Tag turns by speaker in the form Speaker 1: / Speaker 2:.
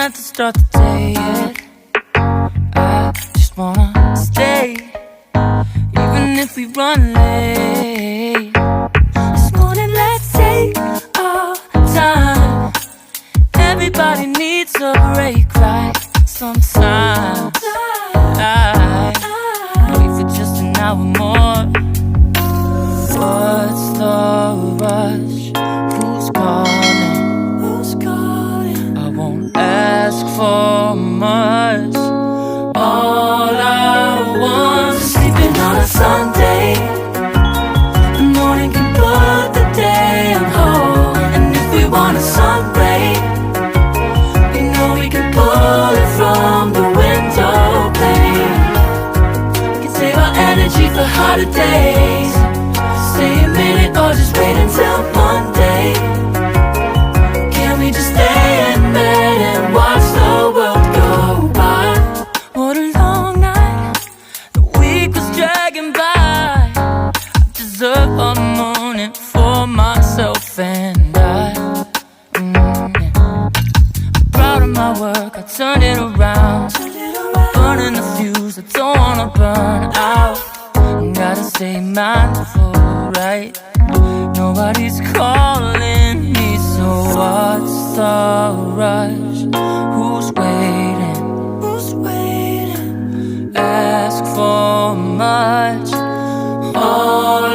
Speaker 1: have to start the day yet. I just wanna stay, even if we run late. This morning, let's take our time. Everybody needs a break, right? Sometimes I wait for just an hour more. What's the rush? Who's calling? Who's calling? I won't ask for much. All I want is sleeping on a Sunday. The morning can put the day on hold. And if we want a sun ray, we know we can pull it from the window pane. We can save our energy for harder days. Stay a minute or just wait until Monday. Can we just stay in bed and watch the world go by? What a long night, the week was dragging by. I deserve a morning for myself and I. I'm proud of my work, I turned it around. Burning the fuse, I don't wanna burn out. Gotta stay mindful, right? Nobody's calling me, so what's the rush? Who's waiting? Who's waiting? Ask for much. All